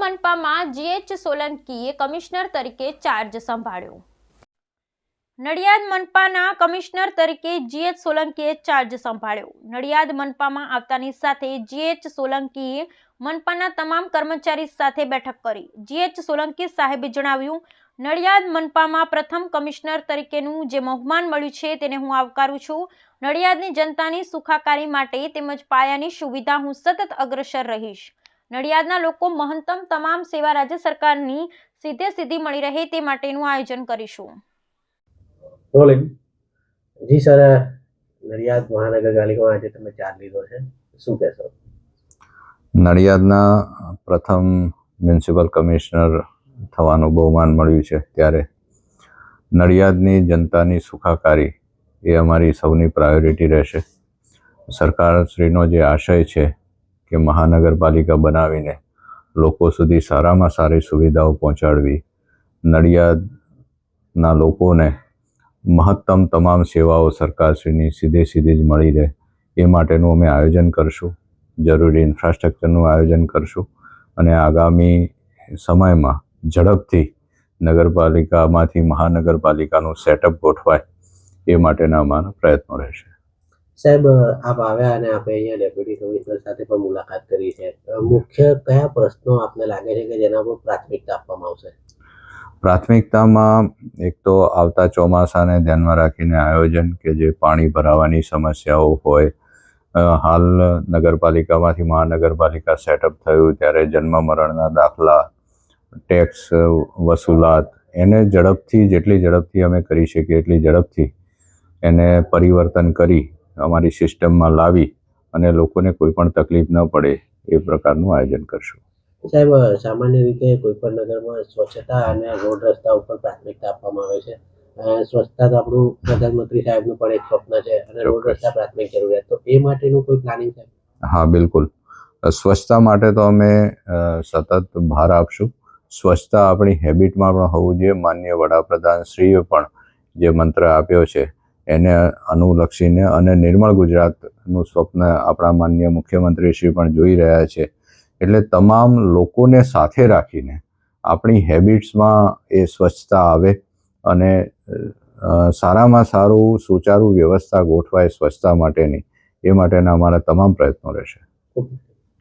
મનપામાં GH સોલંકીએ commissioner તરીકે charge સંભાળ્યો। નડિયાદ મનપાના કમિશનર તરીકે GH સોલંકીએ ચાર્જ સંભાળ્યો। નડિયાદ મનપામાં આવતાની સાથે GH સોલંકીએ મનપાના તમામ કર્મચારી સાથે બેઠક કરી। GH સોલંકી સાહેબે જણાવ્યું, નડિયાદ મનપામાં પ્રથમ કમિશનર તરીકેનું જે બહુમાન મળ્યું છે તેને હું આવકારું છું। નડિયાદની જનતાની સુખાકારી માટે તેમજ પાયાની સુવિધા હું સતત અગ્રસર રહીશ। નડિયાદના લોકો મહત્તમ તમામ સેવા રાજ્ય સરકારની સીધી મળી રહે તે માટેનું આયોજન કરીશું। રોલિંગ જી સર, નડિયાદ મહાનગરપાલિકામાં આજે તમે ચાર્જ લીધો છે, શું કહેશો? નડિયાદના પ્રથમ મ્યુનિસિપલ કમિશનર થવાનું બહુમાન મળ્યું છે ત્યારે નડિયાદની જનતાની સુખાકારી એ અમારી સૌની પ્રાયોરિટી રહેશે। સરકારશ્રીનો જે આશય છે કે મહાનગરપાલિકા બનાવીને લોકો સુધી સારામાં સારી સુવિધાઓ પહોંચાડવી, નડિયાદના લોકોને મહત્તમ તમામ સેવાઓ સરકારશ્રીની સીધી જ મળી રહે એ માટેનું અમે આયોજન કરશું। જરૂરી ઇન્ફ્રાસ્ટ્રક્ચરનું આયોજન કરશું અને આગામી સમયમાં ઝડપથી નગરપાલિકામાંથી મહાનગરપાલિકાનું સેટઅપ ગોઠવાય એ માટેના અમારા પ્રયત્નો રહેશે। સાહેબ, આપ આવ્યા અને આપણે અહીંયા ડેપ્યુટી કમિશનર સાથે પણ મુલાકાત કરી છે। મુખ્ય કયા પ્રશ્નો આપને લાગે છે કે જેના પર પ્રાથમિકતા આપવામાં આવશે? પ્રાથમિકતામાં એક તો આવતા ચોમાસાને ધ્યાનમાં રાખીને આયોજન કે જે પાણી ભરાવાની સમસ્યાઓ હોય, હાલ નગરપાલિકામાંથી મહાનગરપાલિકા સેટઅપ થયું ત્યારે જન્મ મરણના દાખલા, ટેક્સ વસૂલાત, એને જેટલી ઝડપથી અમે કરી શકીએ એટલી ઝડપથી એને પરિવર્તન કરી અમારી સિસ્ટમમાં લાવી અને લોકોને કોઈ પણ તકલીફ ન પડે એ પ્રકારનું આયોજન કરશું। સાહેબ, સામાન્ય રીતે કોઈ પણ નગરમાં સ્વચ્છતા અને રોડ રસ્તા ઉપર પ્રાથમિકતા આપવામાં આવે છે। સ્વચ્છતા તો આપણું પ્રધાનમંત્રી સાહેબનું પણ એક સ્વપ્ન છે અને રોડ રસ્તા પ્રાથમિક જરૂરિયાત, તો એ માટેનું કોઈ પ્લાનિંગ છે? હા, બિલકુલ। સ્વચ્છતા માટે તો અમે સતત ભાર આપશું। સ્વચ્છતા આપણી હેબિટમાં પણ હોવું જોઈએ। માનનીય વડાપ્રધાનશ્રીએ પણ જે મંત્ર આપ્યો છે એને અનુલક્ષીને અને નિર્મળ ગુજરાતનું સ્વપ્ન આપણા માનનીય મુખ્યમંત્રીશ્રી પણ જોઈ રહ્યા છે, એટલે તમામ લોકોને સાથે રાખીને આપણી હેબિટ્સમાં એ સ્વચ્છતા આવે અને સારામાં સારું સુચારુ વ્યવસ્થા ગોઠવાય સ્વચ્છતા માટેની, એ માટેના અમારા તમામ પ્રયત્નો રહેશે।